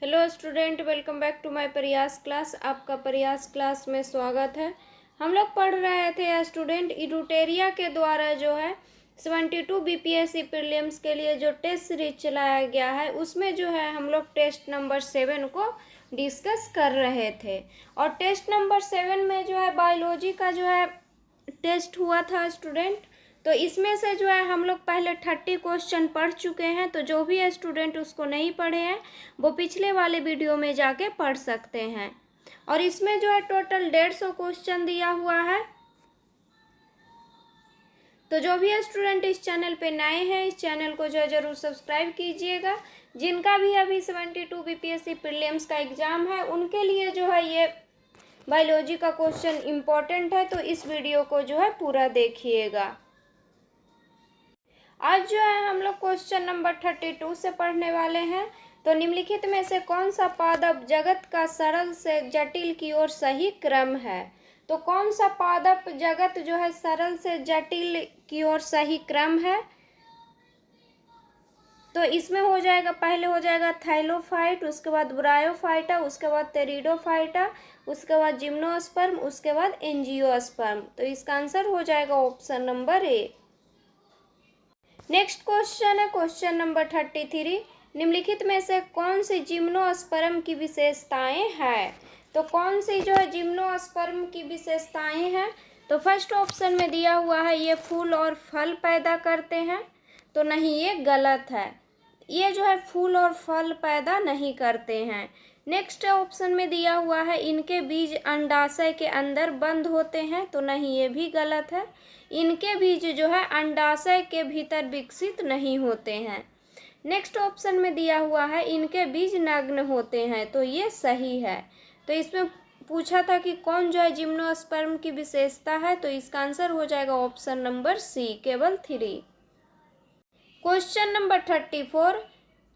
Hello student, welcome back to my Prayas class. आपका Prayas class में स्वागत है। हम लोग पढ़ रहे थे स्टूडेंट इडुटेरिया के द्वारा जो है 72 बीपीएससी प्रीलिम्स के लिए जो टेस्ट सीरीज चलाया गया है उसमें जो है हम लोग टेस्ट नंबर 7 को डिस्कस कर रहे थे। और टेस्ट नंबर 7 में जो है बायोलॉजी का जो है टेस्ट हुआ था स्टूडेंट। तो इसमें से जो है हम लोग पहले 30 क्वेश्चन पढ़ चुके हैं। तो जो भी स्टूडेंट उसको नहीं पढ़े हैं वो पिछले वाले वीडियो में जाके पढ़ सकते हैं। और इसमें जो है टोटल 150 क्वेश्चन दिया हुआ है। तो जो भी स्टूडेंट इस चैनल पे नए हैं इस चैनल को जो है ज़रूर सब्सक्राइब कीजिएगा। जिनका भी अभी 72 बीपीएससी प्रीलिम्स का एग्ज़ाम है उनके लिए जो है ये बायोलॉजी का क्वेश्चन इम्पोर्टेंट है। तो इस वीडियो को जो है पूरा देखिएगा। आज जो है हम लोग क्वेश्चन नंबर 32 से पढ़ने वाले हैं। तो निम्नलिखित में से कौन सा पादप जगत का सरल से जटिल की ओर सही क्रम है। तो कौन सा पादप जगत जो है सरल से जटिल की ओर सही क्रम है। तो इसमें हो जाएगा, पहले हो जाएगा थाइलोफाइट, उसके बाद ब्रायोफाइटा, उसके बाद टेरिडोफाइटा, उसके बाद जिम्नोस्पर्म, उसके बाद एंजियोस्पर्म। तो इसका आंसर हो जाएगा option number A. Next question है क्वेश्चन नंबर 33। निम्नलिखित में से कौन सी जिम्नोस्पर्म की विशेषताएं हैं। तो कौन सी जो है जिम्नोस्पर्म की विशेषताएं हैं। तो फर्स्ट ऑप्शन में दिया हुआ है ये फूल और फल पैदा करते हैं। तो नहीं, ये गलत है। ये जो है फूल और फल पैदा नहीं करते हैं। नेक्स्ट ऑप्शन में दिया हुआ है इनके बीज अंडाशय के अंदर बंद होते हैं। तो नहीं, ये भी गलत है। इनके बीज जो है अंडाशय के भीतर विकसित नहीं होते हैं। नेक्स्ट ऑप्शन में दिया हुआ है इनके बीज नग्न होते हैं। तो ये सही है। तो इसमें पूछा था कि कौन जो है जिम्नोस्पर्म की विशेषता है। तो इसका आंसर हो जाएगा ऑप्शन नंबर सी, केवल 3। Question number 34।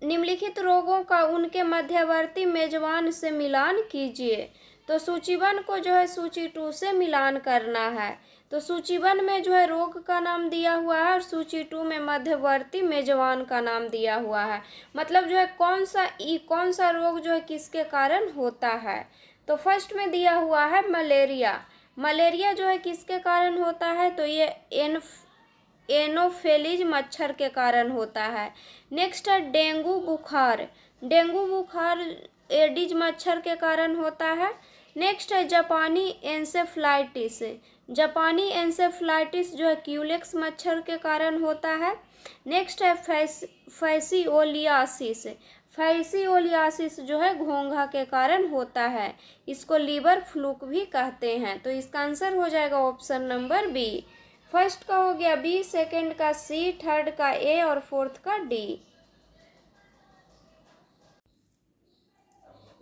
निम्नलिखित रोगों का उनके मध्यवर्ती मेजबान से मिलान कीजिए। तो सूची 1 को जो है सूची 2 से मिलान करना है। तो सूची 1 में जो है रोग का नाम दिया हुआ है और सूची 2 में मध्यवर्ती मेजबान का नाम दिया हुआ है। मतलब जो है कौन सा रोग जो है किसके कारण होता है। तो फर्स्ट में दिया हुआ है मलेरिया। मलेरिया जो है किसके कारण होता है। तो ये एनोफेलिज मच्छर के कारण होता है। नेक्स्ट है डेंगू बुखार। डेंगू बुखार एडिज मच्छर के कारण होता है। नेक्स्ट है जापानी एन्सेफ्लाइटिस। जापानी एन्सेफ्लाइटिस जो है क्यूलेक्स मच्छर के कारण होता है। नेक्स्ट है फैसिओलियासिस। फैसिओलियासिस जो है घोंघा के कारण होता है। इसको लीवर फ्लूक भी कहते हैं। तो इसका आंसर हो जाएगा ऑप्शन नंबर बी। फर्स्ट का हो गया बी, सेकंड का सी, थर्ड का ए और फोर्थ का डी।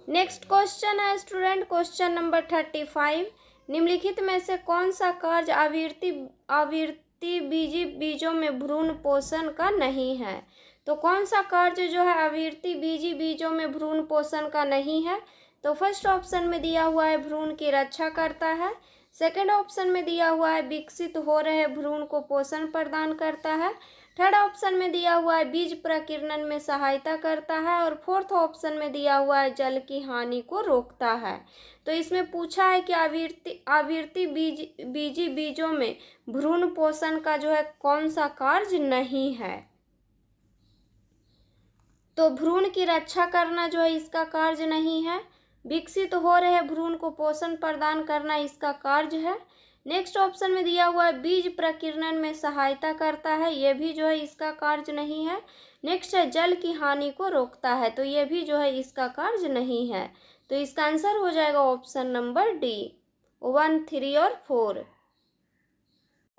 नेक्स्ट क्वेश्चन है स्टूडेंट क्वेश्चन नंबर 35। निम्नलिखित में से कौन सा कार्य आवृत्ति बीजी बीजों में भ्रूण पोषण का नहीं है। तो कौन सा कार्य जो है आवृत्ति बीजी बीजों में भ्रूण पोषण का नहीं है। तो फर्स्ट ऑप्शन में दिया हुआ है भ्रूण की रक्षा करता है। सेकंड ऑप्शन में दिया हुआ है विकसित हो रहे भ्रूण को पोषण प्रदान करता है। थर्ड ऑप्शन में दिया हुआ है बीज प्रकीर्णन में सहायता करता है। और फोर्थ ऑप्शन में दिया हुआ है जल की हानि को रोकता है। तो इसमें पूछा है कि आवृत्ति बीजी बीजों में भ्रूण पोषण का जो है कौन सा कार्य नहीं है। तो भ्रूण की रक्षा करना जो है इसका कार्य नहीं है। विकसित हो रहे भ्रूण को पोषण प्रदान करना इसका कार्य है। नेक्स्ट ऑप्शन में दिया हुआ है बीज प्रकीर्णन में सहायता करता है। ये भी जो है इसका कार्य नहीं है। नेक्स्ट है जल की हानि को रोकता है। तो ये भी जो है इसका कार्य नहीं है। तो इसका आंसर हो जाएगा ऑप्शन नंबर डी, 1, 3 और 4।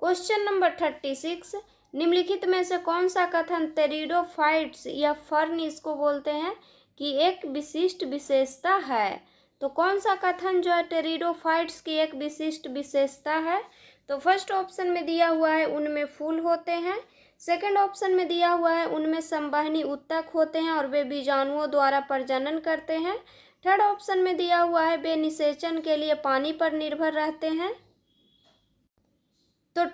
Question number 36। निम्नलिखित में से कौन सा कथन टेरिडोफाइट्स या फर्न इसको बोलते हैं कि एक विशिष्ट विशेषता है। तो कौन सा कथन जो है टेरिडोफाइट्स की एक विशिष्ट विशेषता है। तो फर्स्ट ऑप्शन में दिया हुआ है उनमें फूल होते हैं। सेकंड ऑप्शन में दिया हुआ है उनमें संवहनी उत्तक होते हैं और वे बीजाणुओं द्वारा प्रजनन करते हैं। थर्ड ऑप्शन में दिया हुआ है वे निषेचन के लिए पानी पर निर्भर रहते हैं। तो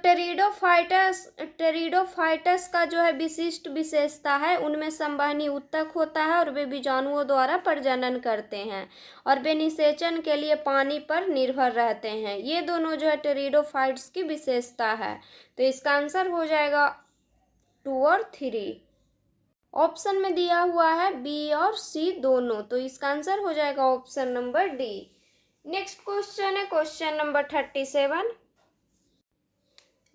टेरिडोफाइटस का जो है विशिष्ट विशेषता है, उनमें संवहनी ऊतक होता है और वे बीजाणुओं द्वारा प्रजनन करते हैं और वे निषेचन के लिए पानी पर निर्भर रहते हैं। ये दोनों जो है टेरिडोफाइट्स की विशेषता है। तो इसका आंसर हो जाएगा 2 और 3। ऑप्शन में दिया हुआ है बी और सी दोनों, तो इसका आंसर हो जाएगा option number D. Next question है क्वेश्चन नंबर 37।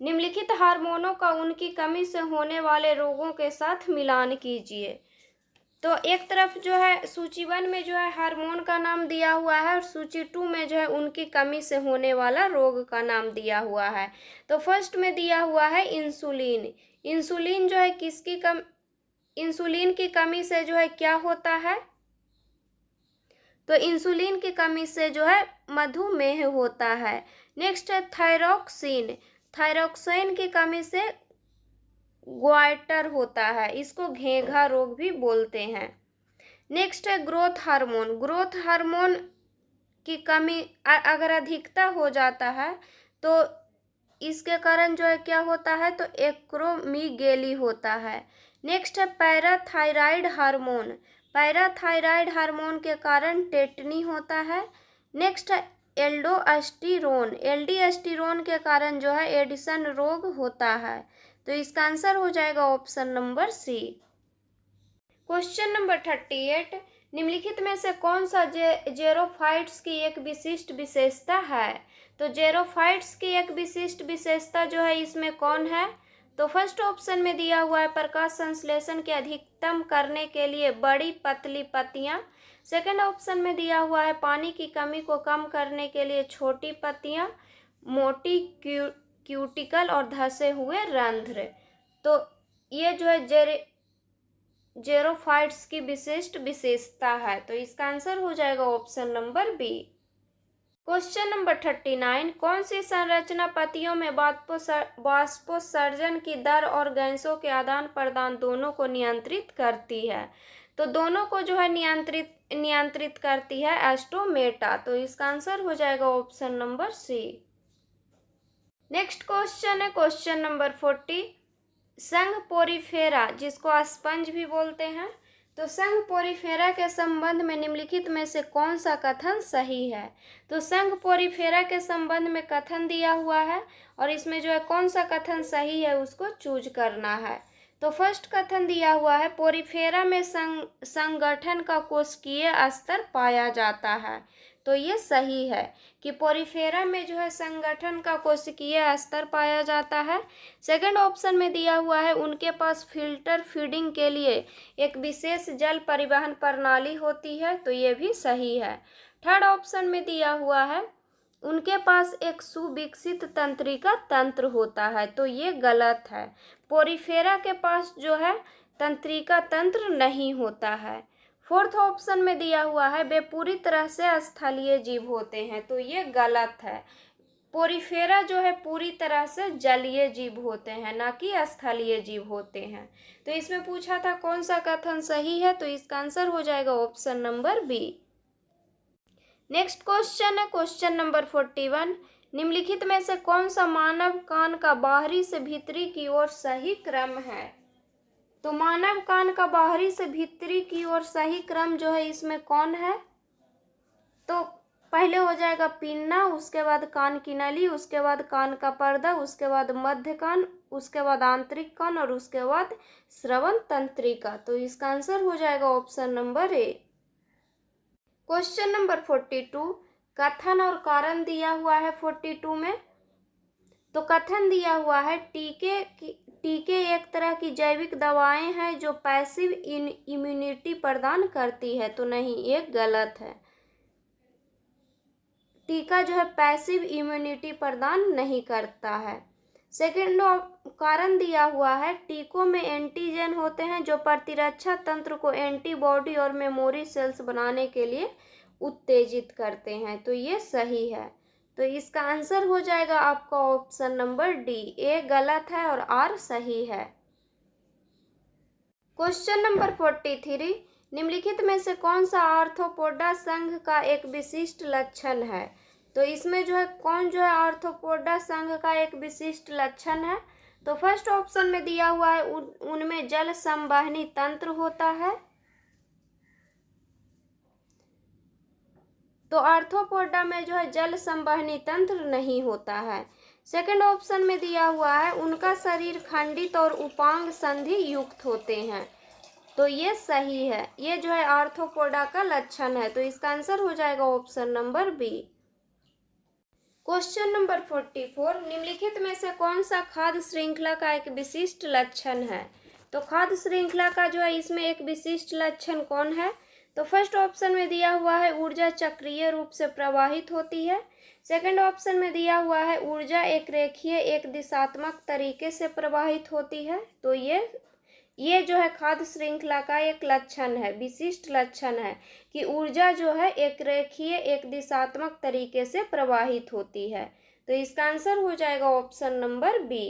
निम्नलिखित हार्मोनों का उनकी कमी से होने वाले रोगों के साथ मिलान कीजिए। तो एक तरफ जो है सूची 1 में जो है हार्मोन का नाम दिया हुआ है और सूची 2 में जो है उनकी कमी से होने वाला रोग का नाम दिया हुआ है। तो फर्स्ट में दिया हुआ है इंसुलिन। इंसुलिन जो है इंसुलिन की कमी से जो है क्या होता है? तो इंसुलिन की कमी से जो है मधुमेह होता है। नेक्स्ट है थायरॉक्सिन। थायरॉक्सिन की कमी से ग्वाइटर होता है, इसको घेंघा रोग भी बोलते हैं। नेक्स्ट है ग्रोथ हार्मोन। ग्रोथ हार्मोन की कमी अगर अधिकता हो जाता है तो इसके कारण जो है क्या होता है? तो एक्रोमीगेली होता है। नेक्स्ट है पैराथायराइड हार्मोन। पैराथायराइड हार्मोन के कारण टेटनी होता है। नेक्स्ट है एल्डोस्टेरोन। एल्डोस्टेरोन के कारण जो है एडिसन रोग होता है। तो इसका आंसर हो जाएगा option number C. Question number 38। निम्नलिखित में से कौन सा जेरोफाइट्स की एक विशिष्ट विशेषता है? तो जेरोफाइट्स की एक विशिष्ट विशेषता जो है इसमें कौन है? तो फर्स्ट ऑप्शन में दिया हुआ है प्रकाश संश्लेषण के अधिकतम करने के लिए बड़ी पतली पत्तियां। सेकंड ऑप्शन में दिया हुआ है पानी की कमी को कम करने के लिए छोटी पत्तियां, मोटी क्यूटिकल और धसे हुए रंध्र। तो ये जो है जेरोफाइट्स की विशिष्ट विशेषता है। तो इसका आंसर हो जाएगा option number B. Question number 39। कौन सी संरचना पत्तियों में वाष्पोत्सर्जन की दर और गैसों के आदान प्रदान दोनों को नियंत्रित करती है? तो दोनों को जो है नियंत्रित करती है स्टोमेटा। तो इसका आंसर हो जाएगा option number C. Next question है क्वेश्चन नंबर 40। संघ पोरिफेरा, जिसको स्पंज भी बोलते हैं, तो संघ पोरिफेरा के संबंध में निम्नलिखित में से कौन सा कथन सही है? तो संघ पोरिफेरा के संबंध में कथन दिया हुआ है और इसमें जो है कौन सा कथन सही है उसको चूज करना है। तो फर्स्ट कथन दिया हुआ है पोरिफेरा में संगठन का कोशिकीय स्तर पाया जाता है। तो ये सही है कि पोरिफेरा में जो है संगठन का कोशिकीय स्तर पाया जाता है। सेकंड ऑप्शन में दिया हुआ है उनके पास फिल्टर फीडिंग के लिए एक विशेष जल परिवहन प्रणाली होती है। तो ये भी सही है। थर्ड ऑप्शन में दिया हुआ है उनके पास एक सुविकसित तंत्रिका तंत्र होता है। तो ये गलत है। पोरिफेरा के पास जो है तंत्रिका तंत्र नहीं होता है। फोर्थ ऑप्शन में दिया हुआ है वे पूरी तरह से स्थलीय जीव होते हैं। तो ये गलत है। पोरिफेरा जो है पूरी तरह से जलीय जीव होते हैं, ना कि स्थलीय जीव होते हैं। तो इसमें पूछा था कौन सा कथन सही है, तो इसका आंसर हो जाएगा option number B. Next question है क्वेश्चन नंबर 41। निम्नलिखित में से कौन सा मानव कान का बाहरी से भीतरी की ओर सही क्रम है? तो मानव कान का बाहरी से भीतरी की ओर सही क्रम जो है इसमें कौन है? तो पहले हो जाएगा पिन्ना, उसके बाद कान की नली, उसके बाद कान का पर्दा, उसके बाद मध्य कान, उसके बाद आंतरिक कान और उसके बाद श्रवण तंत्रिका। तो इसका आंसर हो जाएगा option number A. Question number 42। कथन और कारण दिया हुआ है 42 में। तो कथन दिया हुआ है टीके एक तरह की जैविक दवाएं हैं जो पैसिव इम्यूनिटी प्रदान करती है। तो नहीं, ये गलत है। टीका जो है पैसिव इम्यूनिटी प्रदान नहीं करता है। सेकेंड कारण दिया हुआ है टीकों में एंटीजन होते हैं जो प्रतिरक्षा तंत्र को एंटीबॉडी और मेमोरी सेल्स बनाने के लिए उत्तेजित करते हैं। तो ये सही है। तो इसका आंसर हो जाएगा आपका ऑप्शन नंबर डी। ए गलत है और आर सही है। Question number 43। निम्नलिखित में से कौन सा आर्थ्रोपोडा संघ का एक विशिष्ट लक्षण है? तो इसमें जो है कौन जो है आर्थ्रोपोडा संघ का एक विशिष्ट लक्षण है? तो फर्स्ट ऑप्शन में दिया हुआ है उनमें जल संवहनी तंत्र होता है। तो आर्थ्रोपोडा में जो है जल संवहनी तंत्र नहीं होता है। सेकंड ऑप्शन में दिया हुआ है उनका शरीर खंडित और उपांग संधि युक्त होते हैं। तो ये सही है, ये जो है आर्थ्रोपोडा का लक्षण है। तो इसका आंसर हो जाएगा option number B. Question number 44, निम्नलिखित में से कौन सा खाद्य श्रृंखला का एक विशिष्ट लक्षण है? तो खाद्य श्रृंखला का जो है इसमें एक विशिष्ट लक्षण कौन है? तो फर्स्ट ऑप्शन में दिया हुआ है ऊर्जा चक्रीय रूप से प्रवाहित होती है। सेकंड ऑप्शन में दिया हुआ है ऊर्जा एक रेखीय एक दिशात्मक तरीके से प्रवाहित होती है। तो ये जो है खाद्य श्रृंखला का एक लक्षण है, विशिष्ट लक्षण है कि ऊर्जा जो है एक रेखीय एक दिशात्मक तरीके से प्रवाहित होती है। तो इसका आंसर हो जाएगा option number B.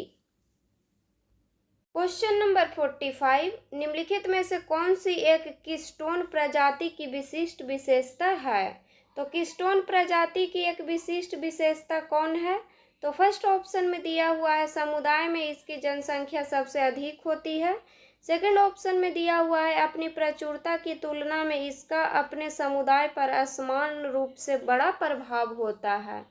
Question number 45, निम्नलिखित में से कौन सी एक कीस्टोन प्रजाति की विशिष्ट विशेषता है? तो कीस्टोन प्रजाति की एक विशिष्ट विशेषता कौन है? तो फर्स्ट ऑप्शन में दिया हुआ है समुदाय में इसकी जनसंख्या सबसे अधिक होती है। सेकंड ऑप्शन में दिया हुआ है अपनी प्रचुरता की तुलना में इसका अपने समुदाय पर असमान रूप से बड़ा प्रभाव होता है।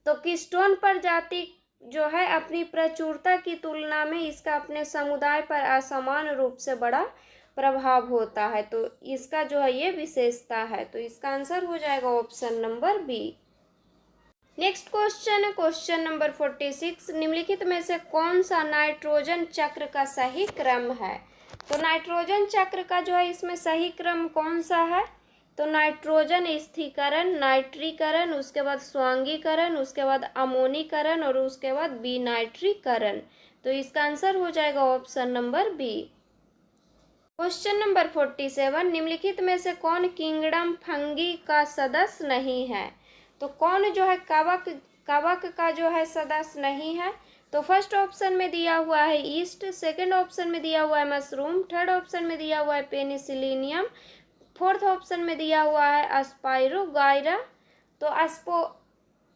तो कीस्टोन प्रजाति जो है अपनी प्रचुरता की तुलना में इसका अपने समुदाय पर असमान रूप से बड़ा प्रभाव होता है। तो इसका जो है ये विशेषता है। तो इसका आंसर हो जाएगा option number B. Next question है क्वेश्चन नंबर 46, निम्नलिखित में से कौन सा नाइट्रोजन चक्र का सही क्रम है? तो नाइट्रोजन चक्र का जो है इसमें सही क्रम कौन सा है? तो नाइट्रोजन स्थिरीकरण, नाइट्रीकरण, उसके बाद स्वांगीकरण, उसके बाद अमोनीकरण और उसके बाद विनाइट्रीकरण। तो इसका आंसर हो जाएगा option number B. Question number 47, निम्नलिखित में से कौन किंगडम फंगी का सदस्य नहीं है? तो कौन जो है कवक का जो है सदस्य नहीं है? तो फर्स्ट ऑप्शन में दिया हुआ है ईस्ट, सेकंड ऑप्शन में दिया हुआ है मशरूम, थर्ड ऑप्शन में दिया हुआ है पेनिसिलिनियम, फोर्थ ऑप्शन में दिया हुआ है अस्पाइरोगाइरा। तो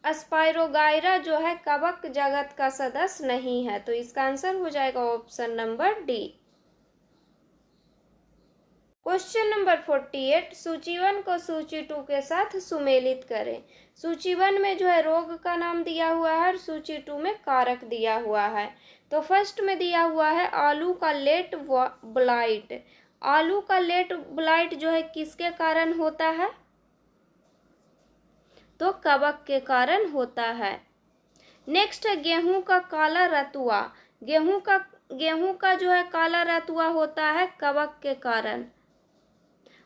अस्पाइरोगाइरा जो है कवक जगत का सदस्य नहीं है। तो इसका आंसर हो जाएगा option number D. Question number 48, सूची 1 को सूची 2 के साथ सुमेलित करें। सूची 1 में जो है रोग का नाम दिया हुआ है और सूची 2 में कारक दिया हुआ है। तो फर्स्ट में दिया हुआ है आलू का लेट ब्लाइट। आलू का लेट ब्लाइट जो है किसके कारण होता है? तो कवक के कारण होता है। नेक्स्ट है गेहूं का काला रतुआ। गेहूं का जो है काला रतुआ होता है कवक के कारण,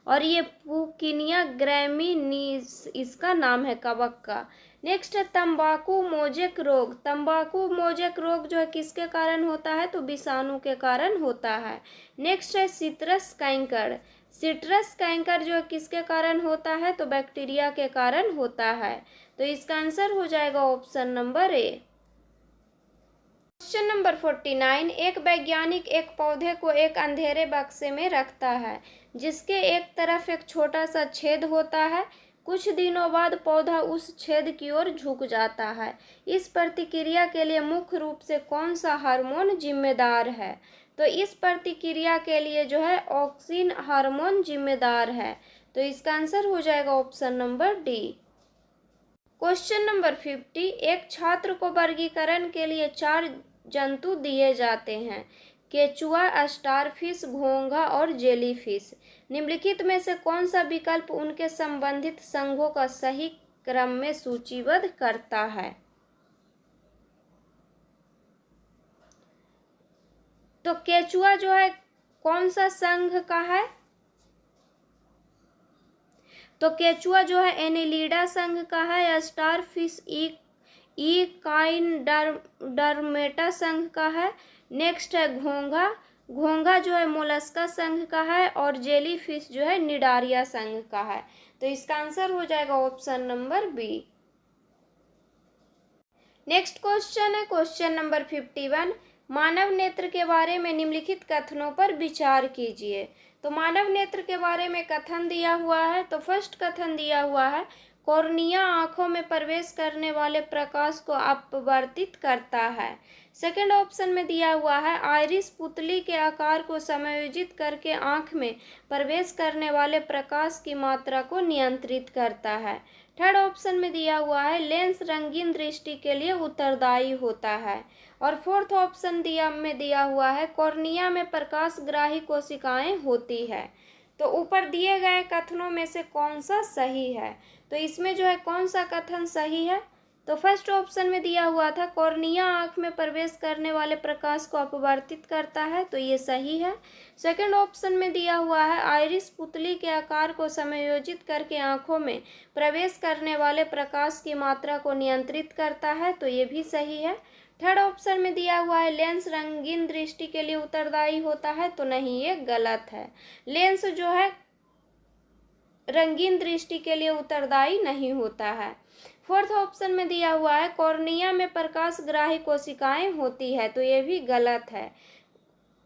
और ये पुकिनिया ग्रैमिनीज इसका नाम है कवक का। नेक्स्ट है तंबाकू मोजेक रोग। तंबाकू मोजेक रोग जो है किसके कारण होता है? तो विषाणु के कारण होता है। नेक्स्ट है सिट्रस कैंकर। सिट्रस कैंकर जो है किसके कारण होता है? तो बैक्टीरिया के कारण होता है। तो इसका आंसर हो जाएगा option number A. Question number 49, एक वैज्ञानिक एक पौधे को एक अंधेरे बक्से में रखता है जिसके एक तरफ एक छोटा सा छेद होता है। कुछ दिनों बाद पौधा उस छेद की ओर झुक जाता है। इस प्रतिक्रिया के लिए मुख्य रूप से कौन सा हार्मोन जिम्मेदार है? तो इस प्रतिक्रिया के लिए जो है ऑक्सिन हार्मोन जिम्मेदार है। तो इसका आंसर हो जाएगा option number D. Question number 50, एक छात्र को वर्गीकरण के लिए 4 जंतु दिए जाते हैं, केचुआ, स्टारफिश, घोंघा और जेलीफिश। निम्नलिखित में से कौन सा विकल्प उनके संबंधित संघों का सही क्रम में सूचीबद्ध करता है? तो केचुआ जो है कौन सा संघ का है? तो केचुआ जो है एनिलिडा संघ का है। स्टारफिश इकाइनडर्मेटा संघ का है। नेक्स्ट है घोंघा जो है मोलस्का संघ का है, और जेलीफिश जो है निडारिया संघ का है। तो इसका आंसर हो जाएगा option number B. Next question है क्वेश्चन नंबर 51, मानव नेत्र के बारे में निम्नलिखित कथनों पर विचार कीजिए। तो मानव नेत्र के बारे में कथन दिया हुआ है। तो फर्स्ट कथन दिया हुआ है कॉर्निया आँखों में प्रवेश करने वाले प्रकाश को अपवर्तित करता है। सेकंड ऑप्शन में दिया हुआ है आइरिस पुतली के आकार को समायोजित करके आँख में प्रवेश करने वाले प्रकाश की मात्रा को नियंत्रित करता है। थर्ड ऑप्शन में दिया हुआ है लेंस रंगीन दृष्टि के लिए उत्तरदायी होता है। और फोर्थ ऑप्शन दिया हुआ है कॉर्निया में प्रकाशग्राही कोशिकाएं होती है। तो ऊपर दिए गए कथनों में से कौन सा सही है? तो इसमें जो है कौन सा कथन सही है? तो फर्स्ट ऑप्शन में दिया हुआ था कॉर्निया आँख में प्रवेश करने वाले प्रकाश को अपवर्तित करता है, तो ये सही है। सेकंड ऑप्शन में दिया हुआ है आइरिस पुतली के आकार को समायोजित करके आँखों में प्रवेश करने वाले प्रकाश की मात्रा को नियंत्रित करता है, तो ये भी सही है। थर्ड ऑप्शन में दिया हुआ है लेंस रंगीन दृष्टि के लिए उत्तरदायी होता है, तो नहीं, ये गलत है। लेंस जो है रंगीन दृष्टि के लिए उत्तरदायी नहीं होता है। फोर्थ ऑप्शन में दिया हुआ है कॉर्निया में प्रकाशग्राही कोशिकाएं होती है, तो ये भी गलत है।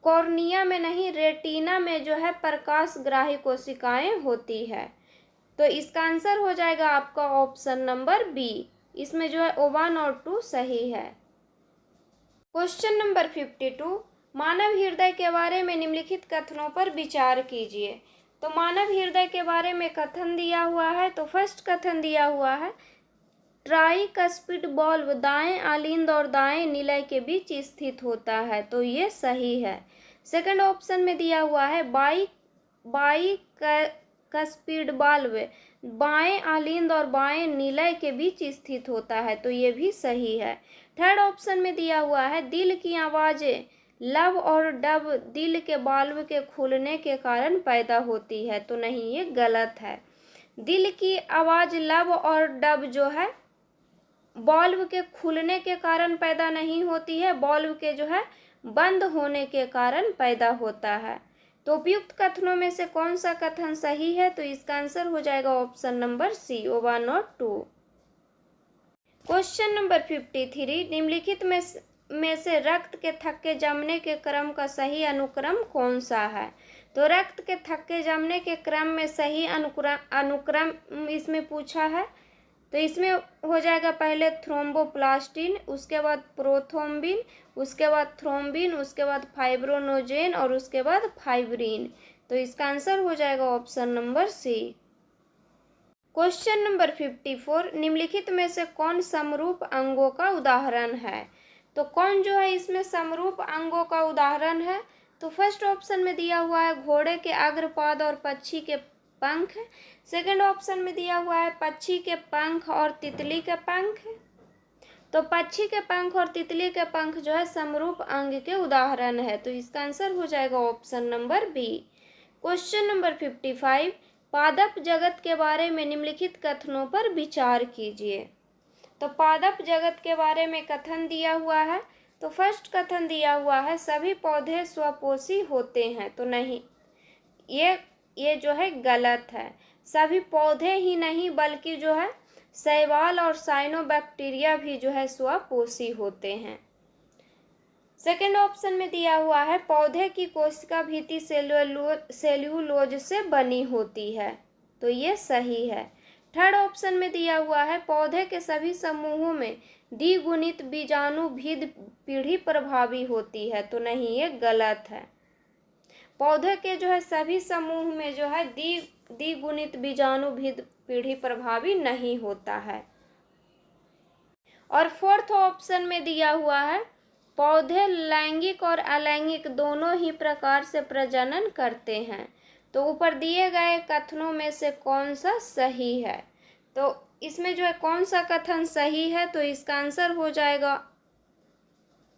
कॉर्निया में नहीं, रेटिना में जो है प्रकाशग्राही कोशिकाएं होती है। तो इसका आंसर हो जाएगा आपका ऑप्शन नंबर बी। इसमें जो है 1 और 2 सही है। क्वेश्चन नंबर 52, मानव हृदय के बारे में निम्नलिखित कथनों पर विचार कीजिए। तो मानव हृदय के बारे में कथन दिया हुआ है। तो फर्स्ट कथन दिया हुआ है ट्राइकस्पिड बल्ब दाएं आलिंद और दाएं निलय के बीच स्थित होता है, तो ये सही है। सेकंड ऑप्शन में दिया हुआ है बाइकस्पिड बल्ब बाएं आलिंद और बाएं निलय के बीच स्थित होता है, तो ये भी सही है। थर्ड ऑप्शन में दिया हुआ है दिल की आवाजें लब और डब दिल के बाल्ब के खुलने के कारण पैदा होती है, तो नहीं, ये गलत है। दिल की आवाज लब और डब जो है बल्ब के खुलने के कारण पैदा नहीं होती है, बल्ब के जो है बंद होने के कारण पैदा होता है। तो उपयुक्त कथनों में से कौन सा कथन सही है? तो इसका आंसर हो जाएगा ऑप्शन नंबर सी, 1 और 2। क्वेश्चन नंबर 53, निम्नलिखित में से रक्त के थक्के जमने के क्रम का सही अनुक्रम कौन सा है? तो रक्त के थक्के जमने के क्रम में सही अनुक्रम इसमें पूछा है। तो इसमें हो जाएगा पहले थ्रोम्बोप्लास्टिन, उसके बाद प्रोथ्रोम्बिन, उसके बाद थ्रोम्बिन, उसके बाद फाइब्रोनोजेन और उसके बाद फाइब्रिन। तो इसका आंसर हो जाएगा option number C. Question number 54, निम्नलिखित में से कौन समरूप अंगों का उदाहरण है? तो कौन जो है इसमें समरूप अंगों का उदाहरण है? तो फर्स्ट ऑप्शन में दिया हुआ है घोड़े के अग्रपाद और पक्षी के पंख। सेकंड ऑप्शन में दिया हुआ है पक्षी के पंख और तितली के पंख। तो पक्षी के पंख और तितली के पंख जो है समरूप अंग के उदाहरण है, तो इसका आंसर हो जाएगा option number B. Question number 55, पादप जगत के बारे में निम्नलिखित कथनों पर विचार कीजिए। तो पादप जगत के बारे में कथन दिया हुआ है। तो फर्स्ट कथन दिया हुआ है सभी पौधे स्वपोषी होते हैं, तो नहीं, ये जो है गलत है। सभी पौधे ही नहीं बल्कि जो है शैवाल और साइनोबैक्टीरिया भी जो है स्वपोषी होते हैं। सेकेंड ऑप्शन में दिया हुआ है पौधे की कोशिका भित्ति सेल्यूलोज से बनी होती है, तो ये सही है। थर्ड ऑप्शन में दिया हुआ है पौधे के सभी समूहों में द्विगुणित बीजाणु भिद पीढ़ी प्रभावी होती है, तो नहीं, ये गलत है। पौधे के जो है सभी समूह में जो है द्विगुणित बीजाणु भिद पीढ़ी प्रभावी नहीं होता है। और फोर्थ ऑप्शन में दिया हुआ है पौधे लैंगिक और अलैंगिक दोनों ही प्रकार से प्रजनन करते हैं। तो ऊपर दिए गए कथनों में से कौन सा सही है? तो इसमें जो है कौन सा कथन सही है? तो इसका आंसर हो जाएगा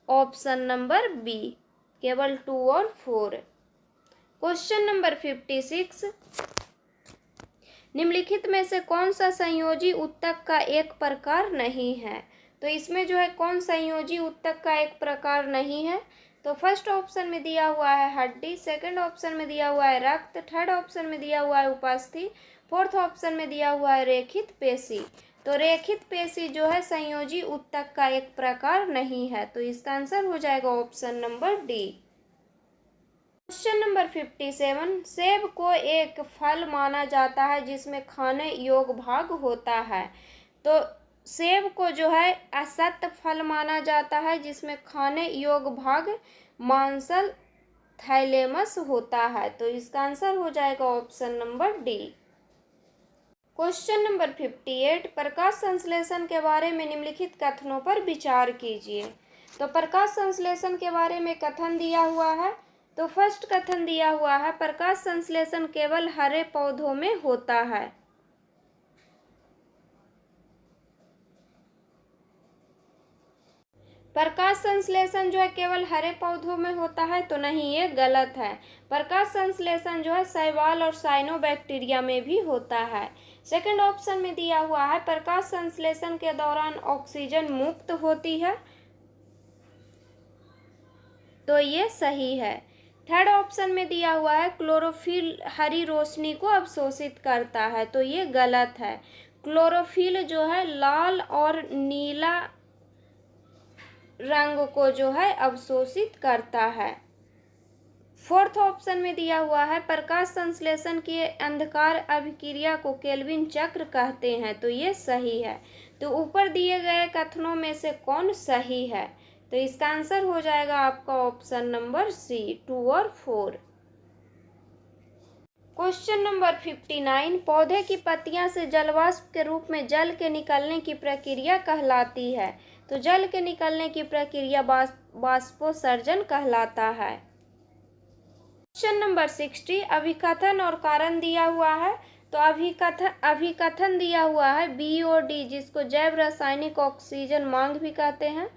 ऑप्शन नंबर बी, केवल 2 और 4। क्वेश्चन नंबर 56, निम्नलिखित में से कौन सा संयोजी ऊतक का एक प्रकार नहीं है? तो इसमें जो है कौन संयोजी ऊतक का एक प्रकार नहीं है? तो फर्स्ट ऑप्शन में दिया हुआ है हड्डी, सेकंड ऑप्शन में दिया हुआ है रक्त, थर्ड ऑप्शन में दिया हुआ है उपास्थि, फोर्थ ऑप्शन में दिया हुआ है रेखित पेशी। तो रेखित पेशी जो है संयोजी ऊतक का एक प्रकार नहीं है, तो इसका आंसर हो जाएगा option number D. Question number 57, सेब को एक फल माना जाता है जिसमें खाने योग्य भाग होता है। तो सेब को जो है असत फल माना जाता है जिसमें खाने योग्य भाग मांसल थैलेमस होता है। तो इसका आंसर हो जाएगा option number D. Question number 58, प्रकाश संश्लेषण के बारे में निम्नलिखित कथनों पर विचार कीजिए। तो प्रकाश संश्लेषण के बारे में कथन दिया हुआ है। तो फर्स्ट कथन दिया हुआ है, प्रकाश संश्लेषण केवल हरे पौधों में होता है। प्रकाश संश्लेषण जो है केवल हरे पौधों में होता है, तो नहीं, ये गलत है। प्रकाश संश्लेषण जो है शैवाल और साइनोबैक्टीरिया में भी होता है। सेकंड ऑप्शन में दिया हुआ है, प्रकाश संश्लेषण के दौरान ऑक्सीजन मुक्त होती है, तो ये सही है। थर्ड ऑप्शन में दिया हुआ है, क्लोरोफिल हरी रोशनी को अवशोषित करता है, तो ये गलत है। क्लोरोफिल जो है लाल और नीला रंग को जो है अवशोषित करता है। फोर्थ ऑप्शन में दिया हुआ है, प्रकाश संश्लेषण की अंधकार अभिक्रिया को केल्विन चक्र कहते हैं, तो ये सही है। तो ऊपर दिए गए कथनों में से कौन सही है? तो इसका आंसर हो जाएगा आपका ऑप्शन नंबर सी, 2 और 4। क्वेश्चन नंबर 59, पौधे की पत्तियां से जलवाष्प के रूप में जल के निकलने की प्रक्रिया कहलाती है। तो जल के निकलने की प्रक्रिया बाष्पोत्सर्जन कहलाता है। क्वेश्चन नंबर 60, अभिकथन और कारण दिया हुआ है। तो अभिकथन दिया हुआ है BOD, जिसको जैव रासायनिक ऑक्सीजन मांग भी कहते हैं।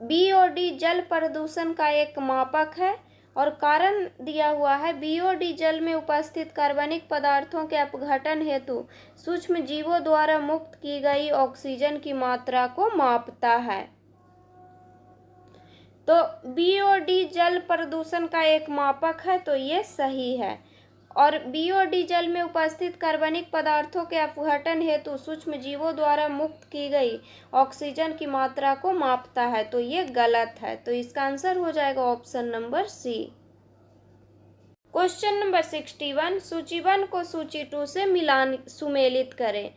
BOD जल प्रदूषण का एक मापक है। और कारण दिया हुआ है, BOD जल में उपस्थित कार्बनिक पदार्थों के अपघटन हेतु सूक्ष्म जीवों द्वारा मुक्त की गई ऑक्सीजन की मात्रा को मापता है। तो BOD जल प्रदूषण का एक मापक है, तो ये सही है। और BOD जल में उपस्थित कार्बनिक पदार्थों के अपघटन हेतु सूक्ष्म जीवों द्वारा मुक्त की गई ऑक्सीजन की मात्रा को मापता है, तो ये गलत है। तो इसका आंसर हो जाएगा option number C. Question number 61, सूची 1 को सूची 2 से सुमेलित करें।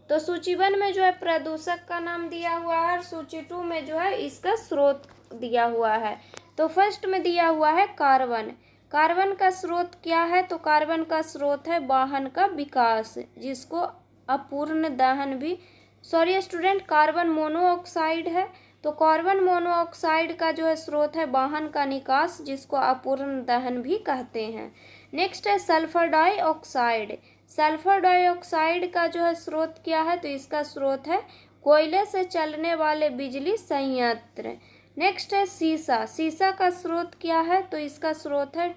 तो सूची 1 में जो है प्रदूषक का नाम दिया हुआ है और सूची 2 में जो है इसका स्रोत दिया हुआ है। तो फर्स्ट में दिया हुआ है कार्बन। कार्बन का स्रोत क्या है? तो कार्बन का स्रोत है वाहन का विकास, जिसको अपूर्ण दहन भी स्टूडेंट कार्बन मोनोऑक्साइड है। तो कार्बन मोनोऑक्साइड का जो है स्रोत है वाहन का निकास, जिसको अपूर्ण दहन भी कहते हैं। नेक्स्ट है सल्फर डाइऑक्साइड। सल्फर डाइऑक्साइड का जो है स्रोत क्या है? तो इसका स्रोत है कोयले से चलने वाले बिजली संयंत्र। नेक्स्ट है सीसा। सीसा का स्रोत क्या है? तो इसका स्रोत है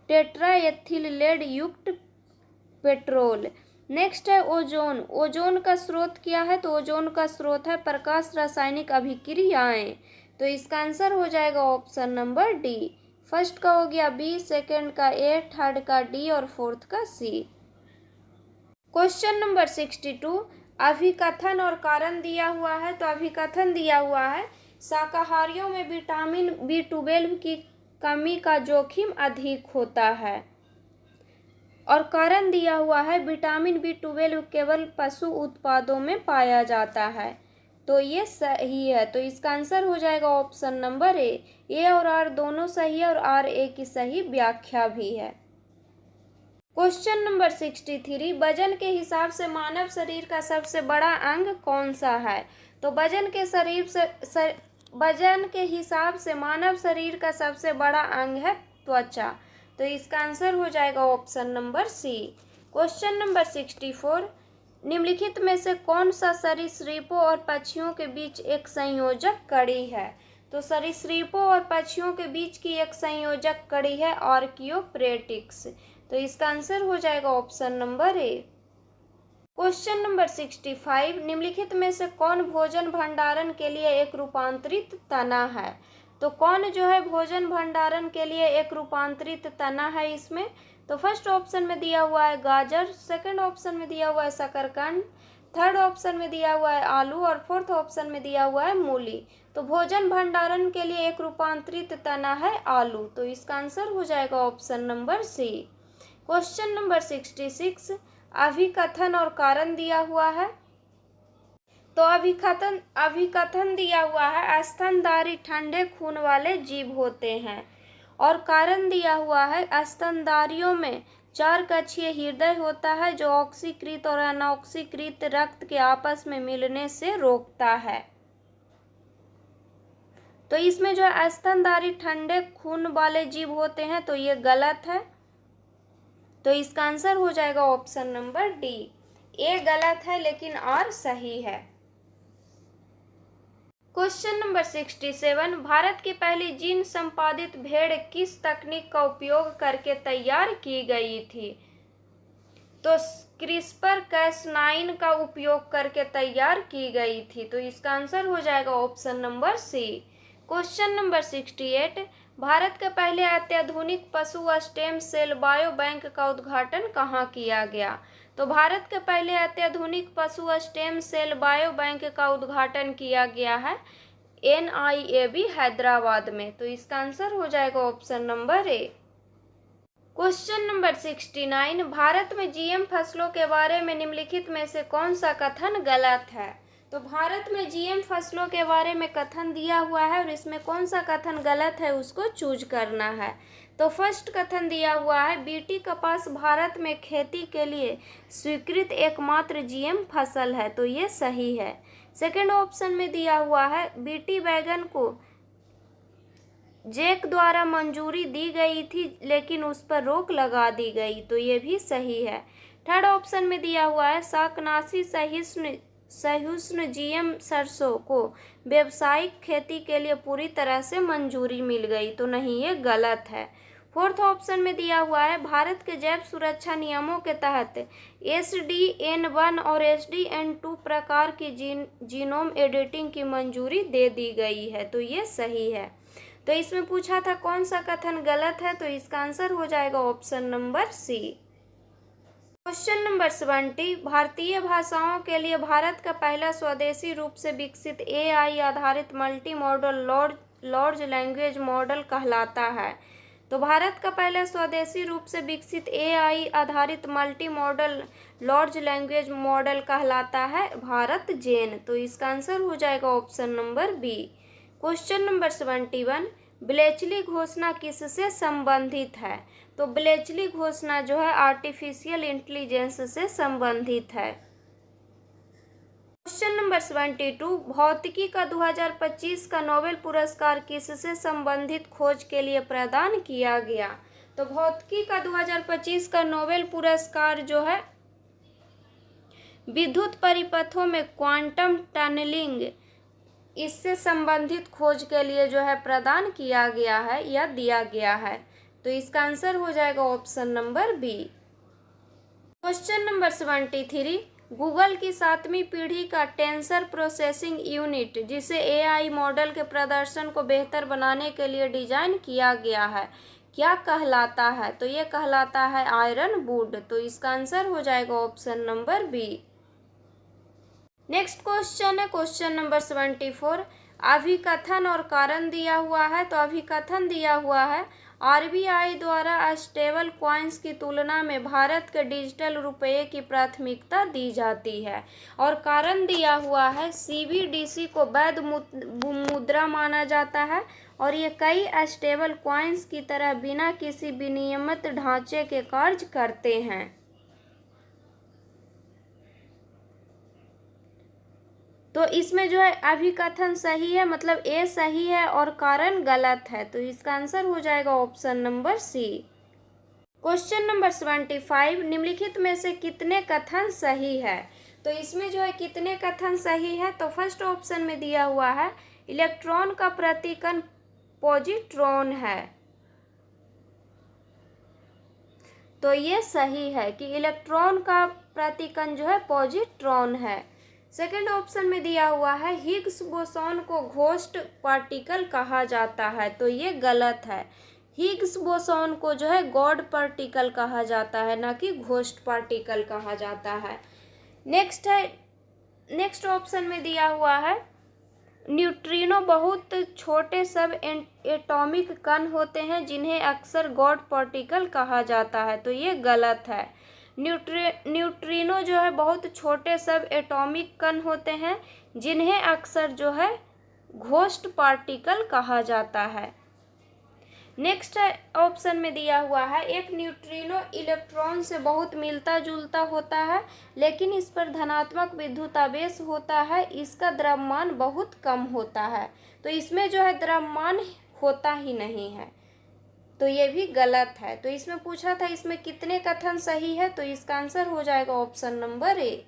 टेट्राएथिल लेड युक्त पेट्रोल। नेक्स्ट है ओजोन। ओजोन का स्रोत क्या है? तो ओजोन का स्रोत है प्रकाश रासायनिक अभिक्रियाएं। तो इसका आंसर हो जाएगा ऑप्शन नंबर डी। फर्स्ट का हो गया बी, सेकंड का ए, थर्ड का डी और फोर्थ का सी। क्वेश्चन नंबर 62, अभिकथन और कारण दिया हुआ है। तो अभिकथन दिया हुआ है, शाकाहारियों में विटामिन B12 की कमी का जोखिम अधिक होता है। और कारण दिया हुआ है, विटामिन B12 केवल पशु उत्पादों में पाया जाता है, तो ये सही है। तो इसका आंसर हो जाएगा ऑप्शन नंबर ए और आर दोनों सही है और आर ए की सही व्याख्या भी है। क्वेश्चन नंबर 63, वजन के हिसाब से मानव शरीर का सबसे बड़ा अंग कौन सा है? तो वजन के हिसाब से मानव शरीर का सबसे बड़ा अंग है त्वचा। तो इसका आंसर हो जाएगा option number C. Question number 64, निम्नलिखित में से कौन सा सरीसृपों और पक्षियों के बीच एक संयोजक कड़ी है? तो सरीसृपों और पक्षियों के बीच की एक संयोजक कड़ी है आर्कियोप्टेरिक्स। तो इसका आंसर हो जाएगा option number A. Question number 65, निम्नलिखित में से कौन भोजन भंडारण के लिए एक रूपांतरित तना है? तो कौन जो है भोजन भंडारण के लिए एक रूपांतरित तना है इसमें? तो फर्स्ट ऑप्शन में दिया हुआ है गाजर, सेकंड ऑप्शन में दिया हुआ है शकरकंद, थर्ड ऑप्शन में दिया हुआ है आलू और फोर्थ ऑप्शन में दिया हुआ है मूली। तो भोजन भंडारण के लिए एक रूपांतरित तना है आलू। तो इसका आंसर हो जाएगा option number C. Question number 66, अभिकथन और कारण दिया हुआ है। तो अभिकथन दिया हुआ है स्तनधारी ठंडे खून वाले जीव होते हैं, और कारण दिया हुआ है स्तनधारियों में 4 कक्षीय हृदय होता है जो ऑक्सीकृत और अनऑक्सीकृत रक्त के आपस में मिलने से रोकता है। तो इसमें जो स्तनधारी ठंडे खून वाले जीव होते हैं तो ये गलत है। तो इसका आंसर हो जाएगा ऑप्शन नंबर डी। ए गलत है लेकिन आर सही है। क्वेश्चन नंबर 67, भारत की पहली जीन संपादित भेड़ किस तकनीक का उपयोग करके तैयार की गई थी? तो क्रिस्पर कैस9 का उपयोग करके तैयार की गई थी। तो इसका आंसर हो जाएगा option number C. Question number 68, भारत के पहले अत्याधुनिक पशु स्टेम सेल बायो बैंक का उद्घाटन कहाँ किया गया? तो भारत के पहले अत्याधुनिक पशु स्टेम सेल बायो बैंक का उद्घाटन किया गया है NIAB हैदराबाद में। तो इसका आंसर हो जाएगा option number A. Question number 69, Bharat में GM फसलों के बारे में निम्नलिखित में से कौन सा कथन गलत है? तो भारत में GM फसलों के बारे में कथन दिया हुआ है और इसमें कौन सा कथन गलत है उसको चूज करना है। तो फर्स्ट कथन दिया हुआ है बीटी कपास भारत में खेती के लिए स्वीकृत एकमात्र GM फसल है। तो ये सही है। सेकेंड ऑप्शन में दिया हुआ है बीटी बैगन को जैक द्वारा मंजूरी दी गई थी लेकिन उस पर रोक लगा दी गई। तो ये भी सही है। थर्ड ऑप्शन में दिया हुआ है शाकनाशी सहिष्णु GM सरसों को व्यावसायिक खेती के लिए पूरी तरह से मंजूरी मिल गई। तो नहीं, ये गलत है। फोर्थ ऑप्शन में दिया हुआ है भारत के जैव सुरक्षा नियमों के तहत SDN1 और SDN2 प्रकार की जीनोम एडिटिंग की मंजूरी दे दी गई है। तो ये सही है। तो इसमें पूछा था कौन सा कथन गलत है, तो इसका आंसर हो जाएगा option number C. Question number 70, भारतीय भाषाओं के लिए भारत का पहला स्वदेशी रूप से विकसित AI आधारित multi model large language model कहलाता है। तो भारत का पहला स्वदेशी रूप से विकसित AI आधारित multi model large language model कहलाता है भारत जेन। तो इसका आंसर हो जाएगा option number B. Question number 71, Bletchley घोषणा किससे संबंधित है? तो ब्लेचली घोषणा जो है आर्टिफिशियल इंटेलिजेंस से संबंधित है। क्वेश्चन नंबर 72, भौतिकी का 2025 का नोबेल पुरस्कार किससे संबंधित खोज के लिए प्रदान किया गया? तो भौतिकी का 2025 का नोबेल पुरस्कार जो है विद्युत परिपथों में क्वांटम टनलिंग इससे संबंधित खोज के लिए जो है प्रदान किया गया है या दिया गया है। तो इसका आंसर हो जाएगा option number B. Question number 73, Google की 7वीं पीढ़ी का टेंसर प्रोसेसिंग यूनिट जिसे AI मॉडल के प्रदर्शन को बेहतर बनाने के लिए डिजाइन किया गया है क्या कहलाता है? तो ये कहलाता है आयरन वुड। तो इसका आंसर हो जाएगा option number B. Next question है क्वेश्चन नंबर 74, अभिकथन और कारण दिया हुआ है। तो अभिकथन दिया हुआ है RBI द्वारा स्टेबल कॉइन्स की तुलना में भारत के डिजिटल रुपये की प्राथमिकता दी जाती है, और कारण दिया हुआ है CBDC को वैध मुद्रा माना जाता है और ये कई स्टेबल कॉइन्स की तरह बिना किसी विनियमित ढांचे के कार्य करते हैं। तो इसमें जो है अभिकथन सही है, मतलब ए सही है और कारण गलत है। तो इसका आंसर हो जाएगा option number C. Question number 75, निम्नलिखित में से कितने कथन सही है? तो इसमें जो है कितने कथन सही है? तो फर्स्ट ऑप्शन में दिया हुआ है इलेक्ट्रॉन का प्रतिकण पॉजिट्रॉन है। तो ये सही है कि इलेक्ट्रॉन का प्रतिकण जो है पॉजिट्रॉन है। सेकेंड ऑप्शन में दिया हुआ है हिग्स बोसॉन को घोस्ट पार्टिकल कहा जाता है। तो ये गलत है। हिग्स बोसॉन को जो है गॉड पार्टिकल कहा जाता है, ना कि घोस्ट पार्टिकल कहा जाता है। नेक्स्ट है नेक्स्ट ऑप्शन में दिया हुआ है न्यूट्रिनो बहुत छोटे सब एटॉमिक कण होते हैं जिन्हें अक्सर गॉड पार्टिकल कहा जाता है, तो ये गलत है। न्यूट्रिनो जो है बहुत छोटे सब एटॉमिक कण होते हैं जिन्हें अक्सर जो है घोस्ट पार्टिकल कहा जाता है। नेक्स्ट ऑप्शन में दिया हुआ है एक न्यूट्रिनो इलेक्ट्रॉन से बहुत मिलता जुलता होता है लेकिन इस पर धनात्मक विद्युत आवेश होता है, इसका द्रव्यमान बहुत कम होता है, तो इसमें जो है द्रव्यमान होता ही नहीं है, तो ये भी गलत है। तो इसमें पूछा था इसमें कितने कथन सही है, तो इसका आंसर हो जाएगा option number A.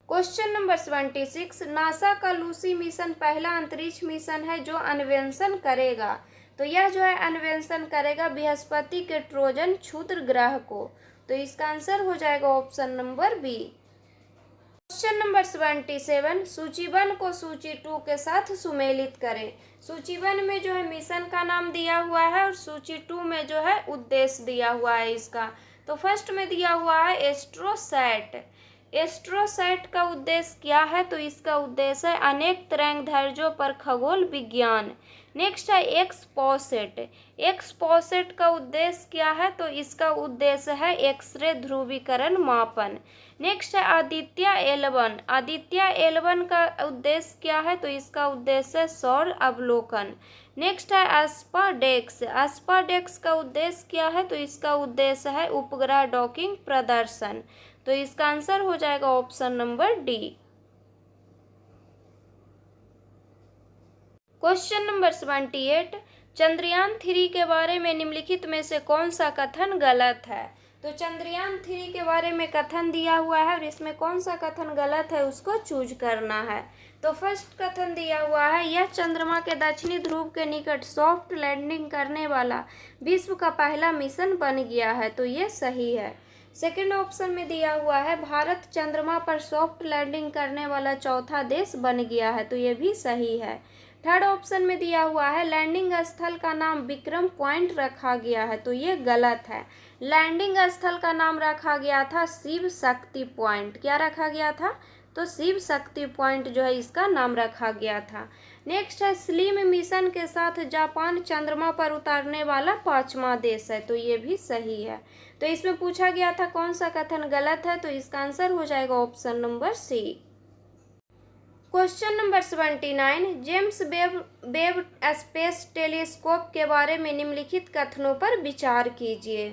Question number 76, NASA का लूसी मिशन पहला अंतरिक्ष मिशन है जो अन्वेषण करेगा, तो यह जो है अन्वेषण करेगा बृहस्पति के ट्रोजन क्षुद्र ग्रह को, तो इसका आंसर हो जाएगा option number B. Question number 77, सूची 1 को सूची 2 के साथ सुमेलित करें। सूची 1 में जो है मिशन का नाम दिया हुआ है और सूची 2 में जो है उद्देश्य दिया हुआ है इसका। तो फर्स्ट में दिया हुआ है एस्ट्रोसैट। एस्ट्रोसैट का उद्देश्य क्या है, तो इसका उद्देश्य है अनेक तरंगदैर्ध्यों पर खगोल विज्ञान। नेक्स्ट है एक्सपोसेट। एक्सपोसेट का उद्देश्य क्या है, तो इसका उद्देश्य है एक्सरे ध्रुवीकरण मापन। नेक्स्ट है आदित्य एल1। आदित्य एल1 का उद्देश्य क्या है, तो इसका उद्देश्य है सौर अवलोकन। नेक्स्ट है एस्पाडेक्स। एस्पाडेक्स का उद्देश्य क्या है, तो इसका उद्देश्य है उपग्रह डॉकिंग प्रदर्शन, तो इसका आंसर हो जाएगा option number D. Question number 78, Chandrayaan 3 के बारे में निम्नलिखित में से कौन सा कथन गलत है। तो चंद्रयान 3 के बारे में कथन दिया हुआ है और इसमें कौन सा कथन गलत है उसको चूज करना है। तो फर्स्ट कथन दिया हुआ है यह चंद्रमा के दक्षिणी ध्रुव के निकट सॉफ्ट लैंडिंग करने वाला विश्व का पहला मिशन बन गया है, तो ये सही है। सेकेंड ऑप्शन में दिया हुआ है भारत चंद्रमा पर सॉफ्ट लैंडिंग करने वाला चौथा देश बन गया है, तो ये भी सही है। थर्ड ऑप्शन में दिया हुआ है लैंडिंग स्थल का नाम विक्रम पॉइंट रखा गया है, तो ये गलत है। लैंडिंग स्थल का नाम रखा गया था शिव शक्ति पॉइंट। क्या रखा गया था, तो शिव शक्ति पॉइंट जो है इसका नाम रखा गया था। नेक्स्ट है स्लिम मिशन के साथ जापान चंद्रमा पर उतारने वाला 5वां देश है, तो ये भी सही है। तो इसमें पूछा गया था कौन सा कथन गलत है, तो इसका आंसर हो जाएगा option number C. Question number 79, James Webb space telescope के बारे में निम्नलिखित कथनों पर विचार कीजिए।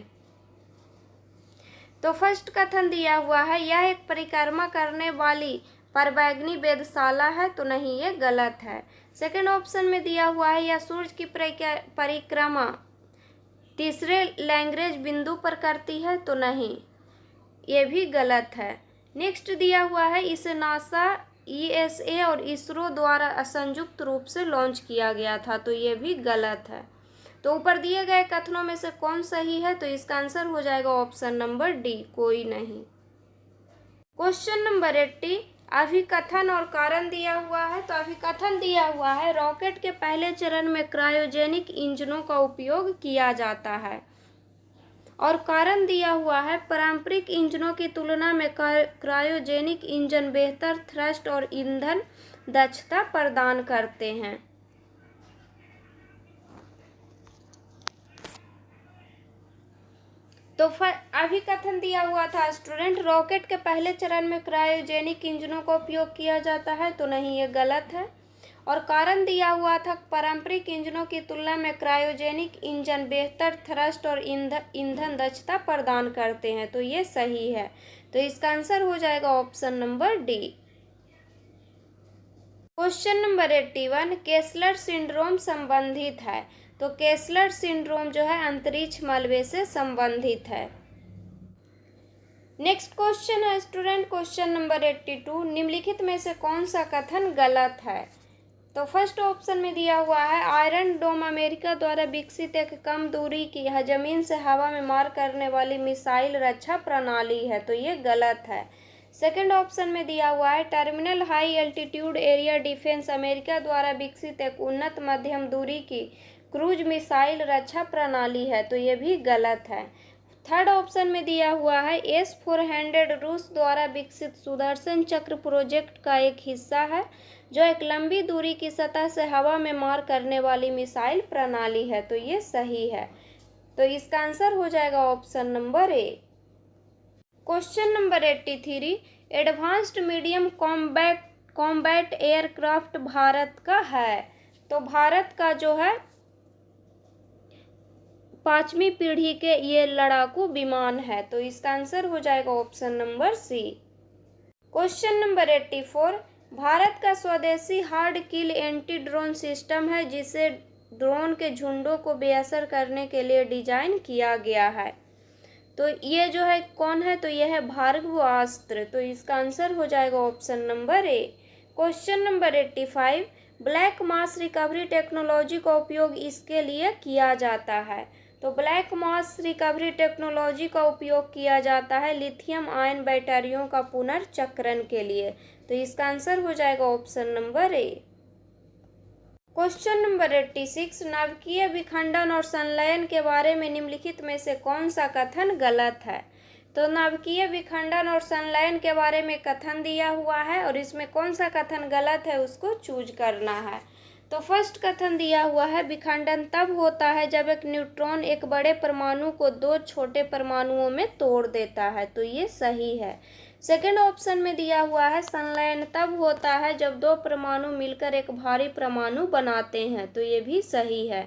तो फर्स्ट कथन दिया हुआ है यह एक परिक्रमा करने वाली परवैगनी वेधशाला है, तो नहीं, ये गलत है। सेकेंड ऑप्शन में दिया हुआ है यह सूर्य की परिक्रमा तीसरे लैग्रेंज बिंदु पर करती है, तो नहीं, ये भी गलत है। नेक्स्ट दिया हुआ है इसे नासा, ईएसए और इसरो द्वारा संयुक्त रूप से लॉन्च किया गया था, तो ये भी गलत है। तो ऊपर दिए गए कथनों में से कौन सही है, तो इसका आंसर हो जाएगा ऑप्शन नंबर डी, कोई नहीं। क्वेश्चन नंबर 80, अभिकथन और कारण दिया हुआ है। तो अभिकथन दिया हुआ है रॉकेट के पहले चरण में क्रायोजेनिक इंजनों का उपयोग किया जाता है, और कारण दिया हुआ है पारंपरिक इंजनों की तुलना में क्रायोजेनिक इंजन बेहतर थ्रस्ट और ईंधन दक्षता प्रदान करते हैं। तो अभिकथन दिया हुआ था स्टूडेंट रॉकेट के पहले चरण में क्रायोजेनिक इंजनों का उपयोग किया जाता है, तो नहीं, ये गलत है। और कारण दिया हुआ था पारंपरिक इंजनों की तुलना में क्रायोजेनिक इंजन बेहतर थ्रस्ट और ईंधन दक्षता प्रदान करते हैं, तो ये सही है। तो इसका आंसर हो जाएगा option number D. Question number 81, Kessler syndrome संबंधित है। तो केसलर सिंड्रोम जो है अंतरिक्ष मलबे से संबंधित है। नेक्स्ट क्वेश्चन है स्टूडेंट क्वेश्चन नंबर 82, निम्नलिखित में से कौन सा कथन गलत है। तो फर्स्ट ऑप्शन में दिया हुआ है आयरन डोम अमेरिका द्वारा विकसित एक कम दूरी की जमीन से हवा में मार करने वाली मिसाइल रक्षा प्रणाली है, तो ये गलत है। सेकेंड ऑप्शन में दिया हुआ है terminal high altitude area defence America द्वारा विकसित एक उन्नत मध्यम दूरी की क्रूज मिसाइल रक्षा प्रणाली है, तो ये भी गलत है। थर्ड ऑप्शन में दिया हुआ है S-400 रूस द्वारा विकसित सुदर्शन चक्र प्रोजेक्ट का एक हिस्सा है, जो एक लंबी दूरी की सतह से हवा में मार करने वाली मिसाइल प्रणाली है। तो ये सही है। तो इसका आंसर हो जाएगा option number A. Question number 83, advanced medium combat aircraft Bharat का है। तो भारत का जो है 5वीं पीढ़ी के ये लड़ाकू विमान है। तो इसका आंसर हो जाएगा option number C. Question number 84, भारत का स्वदेशी hard kill anti drone system है, जिसे ड्रोन के झुंडों को बेअसर करने के लिए डिजाइन किया गया है। तो ये जो है कौन है, तो यह है भार्गवास्त्र। तो इसका आंसर हो जाएगा option number A. Question number 85, black mass recovery technology का उपयोग इसके लिए किया जाता है। तो ब्लैक मास रिकवरी टेक्नोलॉजी का उपयोग किया जाता है लिथियम आयन बैटरियों का पुनर्चक्रण के लिए। तो इसका आंसर हो जाएगा option number A. Question number 86, नाभिकीय विखंडन और संलयन के बारे में निम्नलिखित में से कौन सा कथन गलत है। तो नाभिकीय विखंडन और संलयन के बारे में कथन दिया हुआ है और इसमें कौन सा कथन गलत है उसको चूज करना है। तो फर्स्ट कथन दिया हुआ है, विखंडन तब होता है जब एक न्यूट्रॉन एक बड़े परमाणु को 2 छोटे परमाणुओं में तोड़ देता है। तो ये सही है। सेकेंड ऑप्शन में दिया हुआ है, संलयन तब होता है जब 2 परमाणु मिलकर एक भारी परमाणु बनाते हैं। तो ये भी सही है।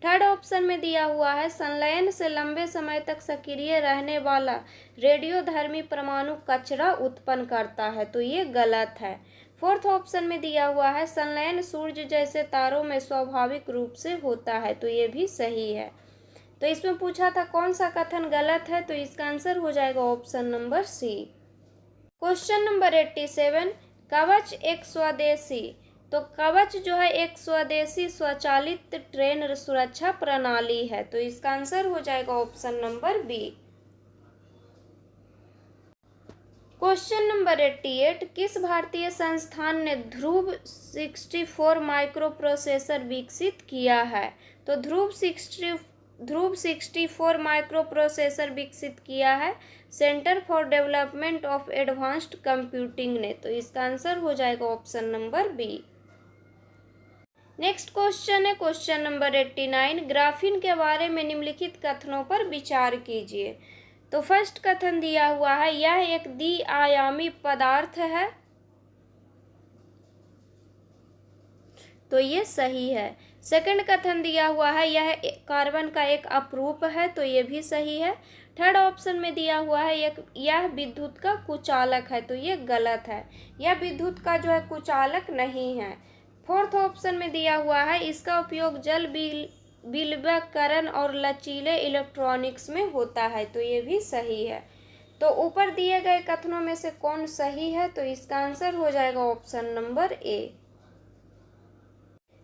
थर्ड ऑप्शन में दिया हुआ है, संलयन से लंबे समय तक सक्रिय रहने वाला रेडियोधर्मी परमाणु कचरा उत्पन्न करता है। तो ये गलत है। फोर्थ ऑप्शन में दिया हुआ है, संलयन सूर्य जैसे तारों में स्वाभाविक रूप से होता है। तो ये भी सही है। तो इसमें पूछा था कौन सा कथन गलत है, तो इसका आंसर हो जाएगा option number C. Question number 87, Kavach एक स्वदेशी। तो कवच जो है एक स्वदेशी स्वचालित ट्रेन सुरक्षा प्रणाली है। तो इसका आंसर हो जाएगा option number B. Question number 88, किस भारतीय संस्थान ने ध्रुव 64 माइक्रो प्रोसेसर विकसित किया है। तो ध्रुव 64 माइक्रो प्रोसेसर विकसित किया है centre for development of advanced computing ने। तो इसका आंसर हो जाएगा option number B. Next question है क्वेश्चन नंबर 89, ग्राफीन के बारे में निम्नलिखित कथनों पर विचार कीजिए। तो फर्स्ट कथन दिया हुआ है, यह एक द्विआयामी पदार्थ है। तो ये सही है। सेकंड कथन दिया हुआ है, यह कार्बन का एक अपरूप है। तो ये भी सही है। थर्ड ऑप्शन में दिया हुआ है, यह विद्युत का कुचालक है। तो ये गलत है। यह विद्युत का जो है कुचालक नहीं है। फोर्थ ऑप्शन में दिया हुआ है, इसका उपयोग जल विलयकरण और लचीले इलेक्ट्रॉनिक्स में होता है। तो ये भी सही है। तो ऊपर दिए गए कथनों में से कौन सही है, तो इसका आंसर हो जाएगा option number A.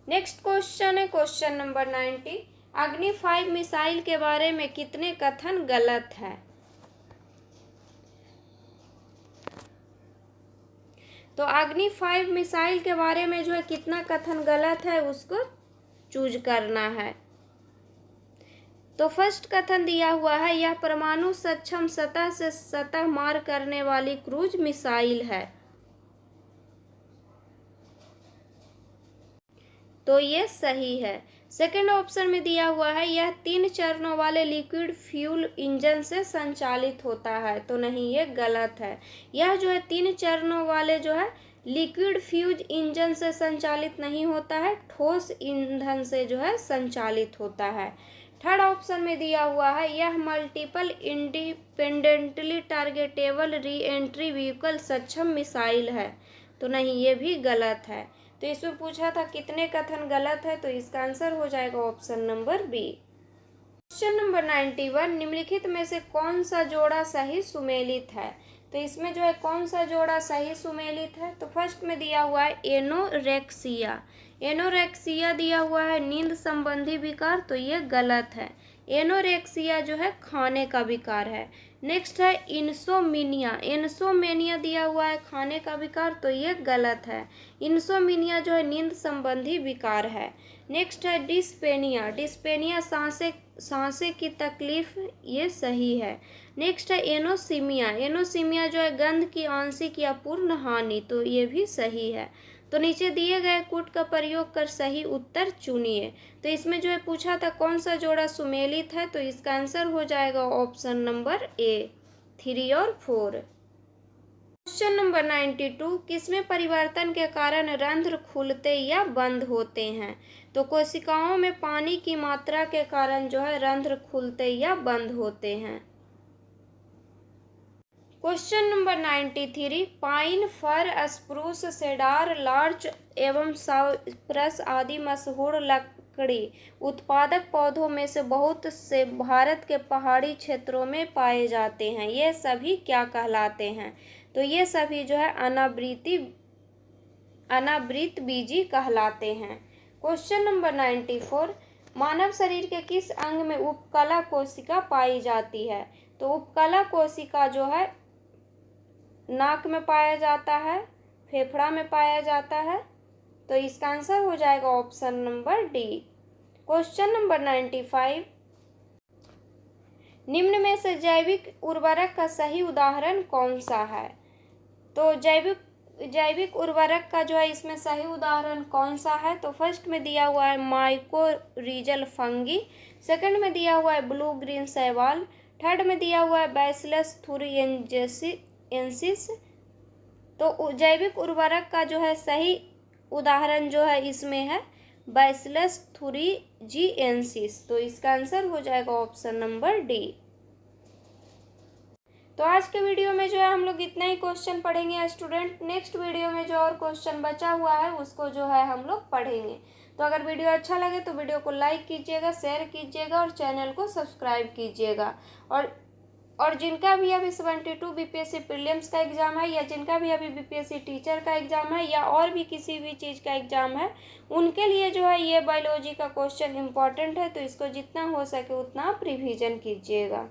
Next question है क्वेश्चन नंबर 90, अग्नि 5 मिसाइल के बारे में कितने कथन गलत है। तो अग्नि 5 मिसाइल के बारे में जो है कितना कथन गलत है उसको चूज करना है। तो फर्स्ट कथन दिया हुआ है, यह परमाणु सक्षम सतह से सतह मार करने वाली क्रूज मिसाइल है। तो ये सही है। सेकंड ऑप्शन में दिया हुआ है, यह 3 चरणों वाले लिक्विड फ्यूल इंजन से संचालित होता है। तो नहीं, ये गलत है। यह जो है 3 चरणों वाले जो है लिक्विड फ्यूज इंजन से संचालित नहीं होता है, ठोस ईंधन से जो है संचालित होता है। थर्ड ऑप्शन में दिया हुआ है, यह multiple independently targetable re entry vehicle सक्षम मिसाइल है। तो नहीं, ये भी गलत है। तो इसमें पूछा था कितने कथन गलत है, तो इसका आंसर हो जाएगा option number B. Question number 91, निम्नलिखित में से कौन सा जोड़ा सही सुमेलित है। तो इसमें जो है कौन सा जोड़ा सही सुमेलित है। तो फर्स्ट में दिया हुआ है एनोरेक्सिया। एनोरेक्सिया दिया हुआ है नींद संबंधी विकार। तो ये गलत है। एनोरेक्सिया जो है खाने का विकार है। नेक्स्ट है इंसोमिनिया। इंसोमेनिया दिया हुआ है खाने का विकार, तो ये गलत है। इंसोमिनिया जो है नींद संबंधी विकार है। नेक्स्ट है डिस्पेनिया। डिस्पेनिया सांसें की तकलीफ, ये सही है। नेक्स्ट है एनोसीमिया। एनोसीमिया जो है गंध की आंशिक या पूर्ण हानि, तो ये भी सही है। तो नीचे दिए गए कूट का प्रयोग कर सही उत्तर चुनिए। तो इसमें जो है पूछा था कौन सा जोड़ा सुमेलित है, तो इसका आंसर हो जाएगा ऑप्शन नंबर ए, 3 और 4। क्वेश्चन नंबर 92, किसमें परिवर्तन के कारण रंध्र खुलते या बंद होते हैं? तो कोशिकाओं में पानी की मात्रा के कारण जो है रंध्र खुलते या बंद होते हैं। क्वेश्चन नंबर 93, पाइन, फर, स्प्रूस, सेडार, लार्च एवं साइप्रस आदि मशहूर लकड़ी उत्पादक पौधों में से बहुत से भारत के पहाड़ी क्षेत्रों में पाए जाते हैं। ये सभी क्या कहलाते हैं? तो ये सभी जो है अनावृतबीजी कहलाते हैं। क्वेश्चन नंबर 94, मानव शरीर के किस अंग में उपकला कोशिका पाई जाती है? तो उपकला कोशिका जो है नाक में पाया जाता है, फेफड़ा में पाया जाता है, तो इसका आंसर हो जाएगा option number D. Question number 95, निम्न में से जैविक उर्वरक का सही उदाहरण कौन सा है? तो जैविक उर्वरक का जो है इसमें सही उदाहरण कौन सा है? तो फर्स्ट में दिया हुआ है माइकोरिजल फंगी, सेकंड में दिया हुआ है ब्लू ग्रीन शैवाल, थर्ड में दिया हुआ है बैसिलस थुरिएंसिस। तो जैविक उर्वरक का जो है सही उदाहरण जो है इसमें है बैसिलस थुरिजिएंसिस, तो इसका आंसर हो जाएगा ऑप्शन नंबर डी। तो आज के वीडियो में जो है हम लोग इतना ही क्वेश्चन पढ़ेंगे स्टूडेंट। नेक्स्ट वीडियो में जो और क्वेश्चन बचा हुआ है उसको जो है हम लोग पढ़ेंगे। तो अगर वीडियो अच्छा लगे तो वीडियो को लाइक कीजिएगा, शेयर कीजिएगा और चैनल को सब्सक्राइब कीजिएगा। और जिनका भी अभी 72 बीपीएससी प्रीलिम्स का एग्ज़ाम है या जिनका भी अभी बीपीएससी टीचर का एग्ज़ाम है या और भी किसी भी चीज़ का एग्ज़ाम है, उनके लिए जो है ये बायोलॉजी का क्वेश्चन इम्पॉर्टेंट है, तो इसको जितना हो सके उतना आप रिवीजन कीजिएगा।